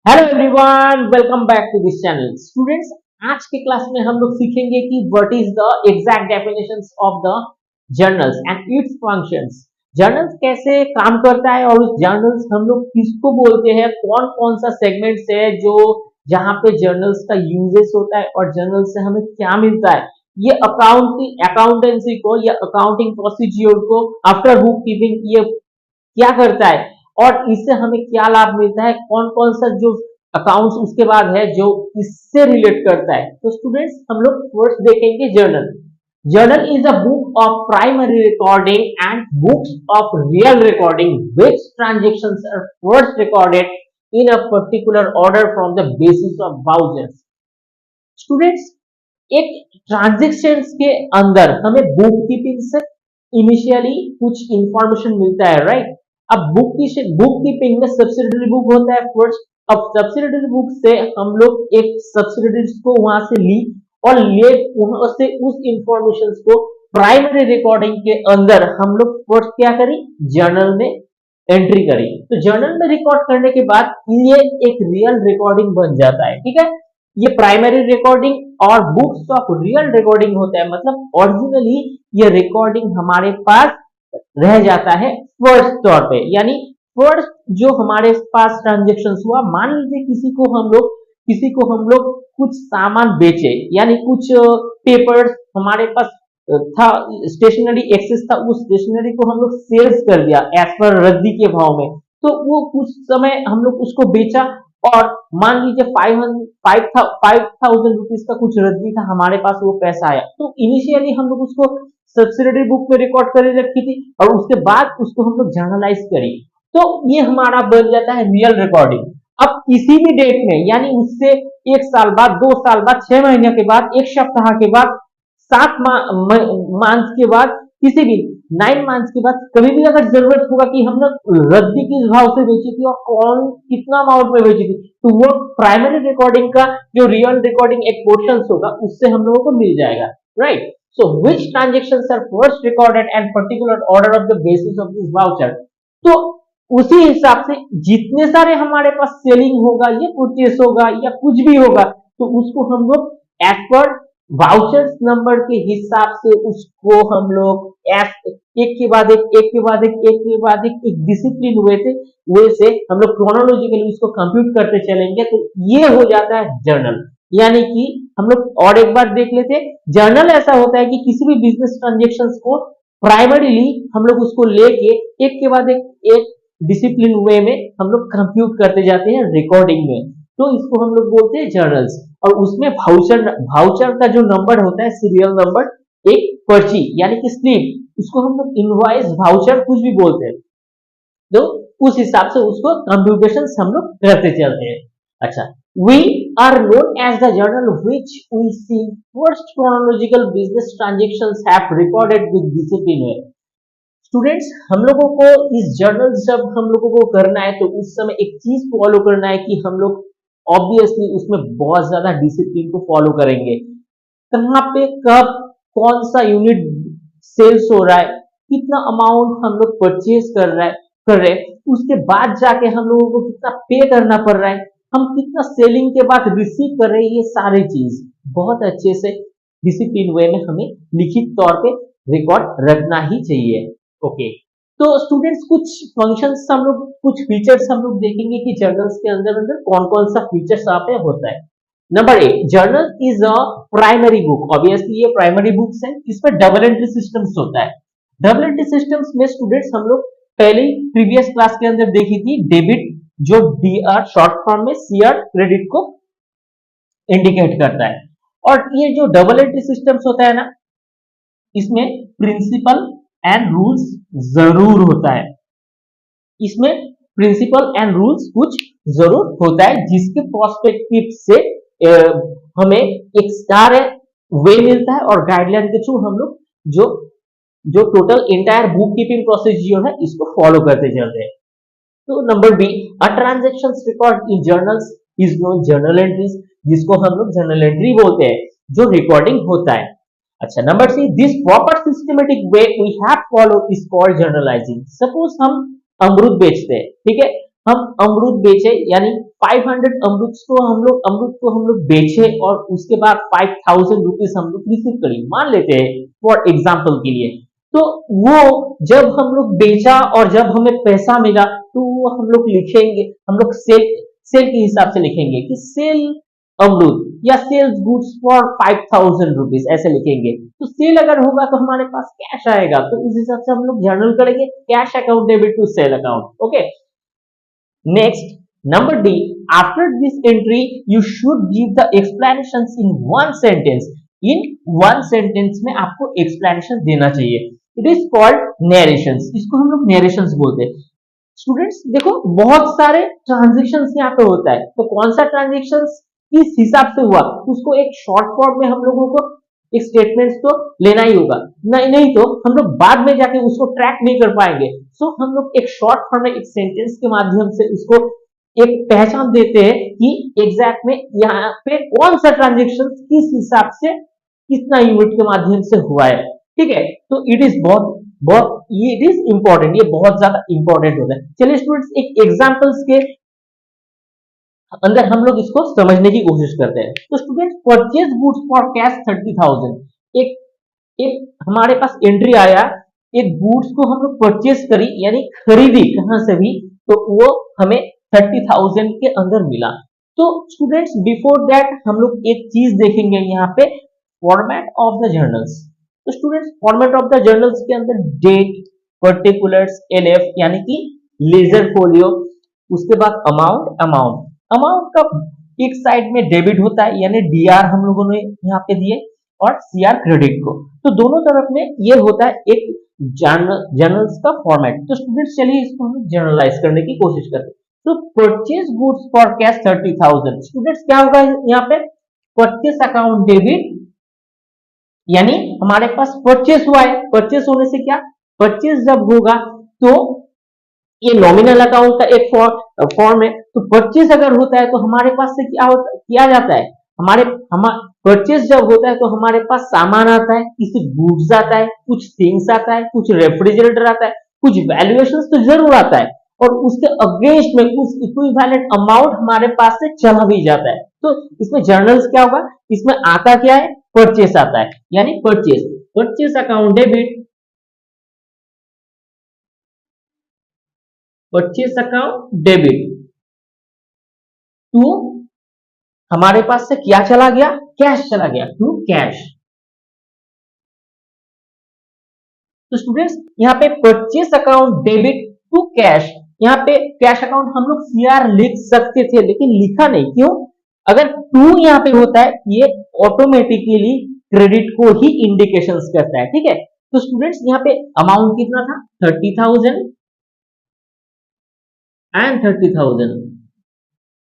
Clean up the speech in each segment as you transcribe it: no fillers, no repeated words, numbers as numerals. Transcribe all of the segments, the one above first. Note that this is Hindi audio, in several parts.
Hello everyone, welcome back to this channel. Students, आज के क्लास में हम लोग सीखेंगे कि what is the exact definitions of the journals and its functions. Journals कैसे काम करता है और उस जर्नल्स हम लोग किसको बोलते हैं, कौन कौन सा सेगमेंट्स है जो जहां पे जर्नल्स का यूजेस होता है और जर्नल से हमें क्या मिलता है। ये अकाउंटेंसी को या अकाउंटिंग प्रोसीज्योर को आफ्टर बुक कीपिंग ये क्या करता है और इससे हमें क्या लाभ मिलता है, कौन कौन सा जो अकाउंट्स उसके बाद है जो इससे रिलेट करता है। तो स्टूडेंट्स, हम लोग फर्स्ट देखेंगे journal. Journal is a book of primary recording and books of real recording which transactions are first recorded in a particular order from the basis of vouchers. Students, एक ट्रांजेक्शंस के अंदर हमें बुक कीपिंग से इनिशियली कुछ इंफॉर्मेशन मिलता है, राइट। अब बुक कीपिंग में सब्सिडरी बुक होता है फर्स्ट। अब सब्सिडरी बुक से हम लोग एक सब्सिडरीज को वहां से ली और ले वहां से उस इंफॉर्मेशन को प्राइमरी रिकॉर्डिंग के अंदर हम लोग फर्स्ट क्या करी, जर्नल में एंट्री करी। तो जर्नल में रिकॉर्ड करने के बाद ये एक रियल रिकॉर्डिंग बन जाता है, ठीक है। ये प्राइमरी रिकॉर्डिंग और बुक्स ऑफ रियल रिकॉर्डिंग होता है, मतलब ओरिजिनली ये रिकॉर्डिंग हमारे पास रह जाता है फर्स्ट तौर पे। यानी फर्स्ट जो हमारे पास ट्रांजेक्शन हुआ, मान लीजिए किसी को हम लोग कुछ सामान बेचे, यानी कुछ पेपर्स हमारे पास था, स्टेशनरी एक्सेस था, उस स्टेशनरी को हम लोग सेल्स कर दिया एज पर रद्दी के भाव में। तो वो कुछ समय हम लोग उसको बेचा और मान लीजिए 5,000 रुपीज का कुछ रद्दी था, हमारे पास वो पैसा आया। तो इनिशियली हम लोग उसको सब्सिडरी बुक में रिकॉर्ड कर रखी थी और उसके बाद उसको हम लोग जर्नलाइज करी। तो ये हमारा बन जाता है रियल रिकॉर्डिंग। अब किसी भी डेट में, यानी उससे 1 साल बाद, 2 साल बाद, 6 महीने के बाद, 1 सप्ताह के बाद, 7 मंथ के बाद, किसी भी 9 मंथ के बाद, कभी भी अगर जरूरत होगा कि हम लोग रद्दी किस भाव से बेची थी और कौन कितना अमाउंट में बेची थी, तो वो प्राइमरी रिकॉर्डिंग का जो रियल रिकॉर्डिंग एक पोर्शन होगा उससे हम लोगों को मिल जाएगा, right. So which transactions are first recorded and particular order of the basis of this voucher? तो उसी हिसाब से जितने सारे हमारे पास सेलिंग होगा या परचेस होगा या कुछ भी होगा, तो उसको हम लोग एज पर वाउचर्स नंबर के हिसाब से उसको हम लोग एक के बाद एक डिसिप्लिन वे से हम लोग क्रोनोलॉजिकली उसको कंप्यूट करते चलेंगे। तो ये हो जाता है जर्नल। यानी कि हम लोग और एक बार देख लेते हैं, जर्नल ऐसा होता है कि किसी भी बिजनेस ट्रांजेक्शंस को प्राइमरीली हम लोग उसको लेके एक के बाद एक डिसिप्लिन वे में हम लोग कंप्यूट करते जाते हैं रिकॉर्डिंग में। तो इसको हम लोग बोलते हैं जर्नल्स। और उसमें भाउचर का जो नंबर होता है, सीरियल नंबर, एक पर्ची यानी कि स्लिप, उसको हम लोग इनवॉइस, भाउचर कुछ भी बोलते हैं। तो उस हिसाब से उसको कंप्यूटेशन हम लोग करते चलते हैं। अच्छा, we are known as the journal which we see first chronological business transactions have recorded with discipline way। Students, हम लोगों को इस जर्नल जब हम लोगों को करना है तो उस समय एक चीज फॉलो करना है कि हम लोग ऑब्वियसली उसमें बहुत ज्यादा डिसिप्लिन को फॉलो करेंगे। कहाँ पे कब कौन सा यूनिट सेल्स हो रहा है, कितना अमाउंट हम लोग परचेज कर रहे हैं, उसके बाद जाके हम लोगों को कितना पे करना पड़ रहा है, हम कितना सेलिंग के बाद रिसीव कर रहे हैं, ये सारी चीज बहुत अच्छे से डिसिप्लिन वे में हमें लिखित तौर पे रिकॉर्ड रखना ही चाहिए। ओके, तो स्टूडेंट्स, कुछ फंक्शंस हम लोग, कुछ फीचर्स हम लोग देखेंगे कि जर्नल्स के अंदर अंदर कौन कौन सा फीचर्स यहाँ पे होता है। Number 8, journal is a primary book. Obviously ये प्राइमरी बुक्स है, इसमें डबल एंट्री सिस्टम्स होता है। डबल एंट्री सिस्टम्स में स्टूडेंट्स हम लोग पहले प्रीवियस क्लास के अंदर देखी थी, डेबिट जो डीआर शॉर्ट फॉर्म में सीआर क्रेडिट को इंडिकेट करता है। और ये जो डबल एंट्री सिस्टम्स होता है ना, इसमें प्रिंसिपल एंड रूल्स जरूर होता है। इसमें प्रिंसिपल एंड रूल्स कुछ जरूर होता है, जिसके प्रोस्पेक्टिव से हमें एक सारे वे मिलता है और गाइडलाइन के थ्रू हम लोग जो जो total entire book keeping procedure है इसको फॉलो करते चलते हैं। तो number B, a transaction record in journals is known journal entries, जिसको हम लोग जर्नल एंट्री बोलते हैं, जो रिकॉर्डिंग होता है। अच्छा, number C, this proper systematic way we have follow is called journalising. Suppose हम अमरूद बेचते हैं, ठीक है, हम अमरूद बेचे, यानी 500 अमरूद को हम लोग बेचे और उसके बाद 5000 रुपीज हम लोग रिसीव करी, मान लेते हैं फॉर एग्जाम्पल के लिए। तो वो जब हम लोग बेचा और जब हमें पैसा मिला तो वो हम लोग लिखेंगे, हम लोग सेल सेल के हिसाब से लिखेंगे कि सेल अमरूद या सेल्स गुड्स फॉर 5000 रुपीज, ऐसे लिखेंगे। तो सेल अगर होगा तो हमारे पास कैश आएगा, तो उस हिसाब से हम लोग जर्नल करेंगे cash account debit to sale account. Okay, next, number D. After this entry, you should give the explanations in one sentence. In one sentence में आपको explanation देना चाहिए। It is called narrations. इसको हम लोग narrations बोलते हैं। स्टूडेंट्स देखो, बहुत सारे ट्रांजेक्शन्स यहाँ पे होता है, तो कौन सा ट्रांजेक्शन्स किस हिसाब से हुआ उसको एक शॉर्ट फॉर्म में हम लोगों को एक स्टेटमेंट्स तो लेना ही होगा, नहीं तो हम लोग बाद में जाके उसको ट्रैक नहीं कर पाएंगे। सो हम लोग एक शॉर्ट फॉर्म में एक सेंटेंस के माध्यम से उसको एक पहचान देते हैं कि एग्जैक्ट में यहाँ पे कौन सा ट्रांजेक्शन किस हिसाब से कितना यूनिट के माध्यम से हुआ है। ठीक है, तो it is it is important, ये बहुत ज्यादा इंपॉर्टेंट होता है। चलिए स्टूडेंट्स, एक एग्जांपल्स के अंदर हम लोग इसको समझने की कोशिश करते हैं। तो student, purchase goods for cash 30,000, एक एक हमारे पास एंट्री आया, एक गुड्स को हम लोग परचेज करी यानी खरीदी कहां से भी, तो वो हमें 30,000 के अंदर मिला। तो स्टूडेंट्स, बिफोर दैट हम लोग एक चीज देखेंगे यहाँ पे, फॉर्मेट ऑफ द जर्नल्स। तो students, format of the journals के अंदर डेट, पर्टिकुलर्स, एलएफ यानी कि लेजर फोलियो, उसके बाद अमाउंट का एक साइड में डेबिट होता है यानी डीआर हम लोगों ने यहाँ पे दिए और सीआर क्रेडिट को, तो दोनों तरफ में ये होता है एक जर्नल्स का फॉर्मेट। तो स्टूडेंट्स, चलिए इसको हम जर्नलाइज करने की कोशिश करते हैं। तो purchase goods for cash 30,000, students क्या होगा यहाँ पे, परचेज अकाउंट डेबिट, यानी हमारे पास परचेज हुआ है, परचेज होने से क्या, परचेज जब होगा तो ये नॉमिनल अकाउंट का एक फॉर्म है। तो परचेज अगर होता है तो हमारे पास से किया जाता है, हमारे परचेज जब होता है तो हमारे पास सामान आता है, किसी गुड्स आता है, कुछ थिंग्स आता है, कुछ रेफ्रिजरेटर आता है, कुछ वैल्यूएशंस तो जरूर आता है, और उसके अगेंस्ट में कुछ इक्विवेलेंट अमाउंट हमारे पास से चला भी जाता है। तो इसमें जर्नल्स क्या होगा, इसमें आता क्या है, परचेज आता है, यानी purchase account debit, purchase account debit to, हमारे पास से क्या चला गया, कैश चला गया, टू कैश। तो स्टूडेंट्स, यहाँ पे purchase account debit to cash, यहाँ पे कैश अकाउंट हम लोग सीआर लिख सकते थे लेकिन लिखा नहीं, क्यों, अगर टू यहाँ पे होता है ये ऑटोमेटिकली क्रेडिट को ही इंडिकेशंस करता है। ठीक है, तो स्टूडेंट्स यहाँ पे अमाउंट कितना था, 30,000 एंड 30,000।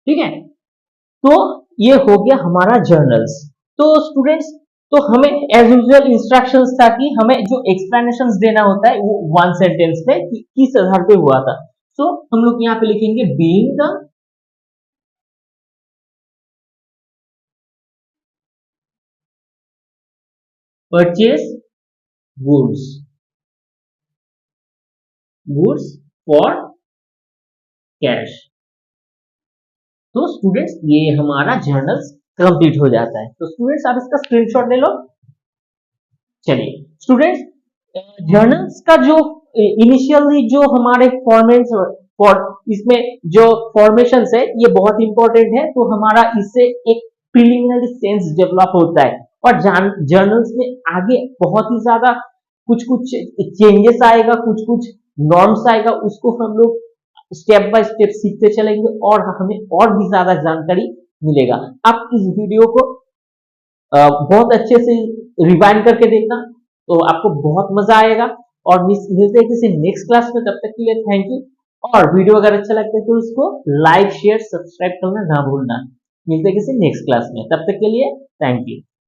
ठीक है, तो ये हो गया हमारा जर्नल्स। तो स्टूडेंट्स, तो हमें एज यूजुअल इंस्ट्रक्शंस था कि हमें जो एक्सप्लेनेशंस देना होता है वो वन सेंटेंस में कि किस आधार पे हुआ था। सो हम लोग यहाँ पे लिखेंगे being the purchase goods for cash. तो स्टूडेंट्स, ये हमारा जर्नल्स कंप्लीट हो जाता है। तो स्टूडेंट्स, आप इसका स्क्रीनशॉट ले लो। चलिए स्टूडेंट्स, जर्नल्स का जो इनिशियली जो हमारे फॉर्मेट्स इसमें जो फॉर्मेशंस है ये बहुत इंपॉर्टेंट है, तो हमारा इससे एक प्रिलिमिनरी सेंस डेवलप होता है, और जर्नल्स में आगे बहुत ही ज्यादा कुछ चेंजेस आएगा, कुछ नॉर्म्स आएगा, उसको हम लोग स्टेप बाय स्टेप सीखते चलेंगे और हमें और भी ज्यादा जानकारी मिलेगा। आप इस वीडियो को बहुत अच्छे से रिवाइंड करके देखना, तो आपको बहुत मजा आएगा। और मिलते हैं किसी नेक्स्ट क्लास में, तब तक के लिए थैंक यू। और वीडियो अगर अच्छा लगता है तो उसको लाइक शेयर सब्सक्राइब करना ना भूलना। मिलते हैं किसी नेक्स्ट क्लास में, तब तक के लिए थैंक यू।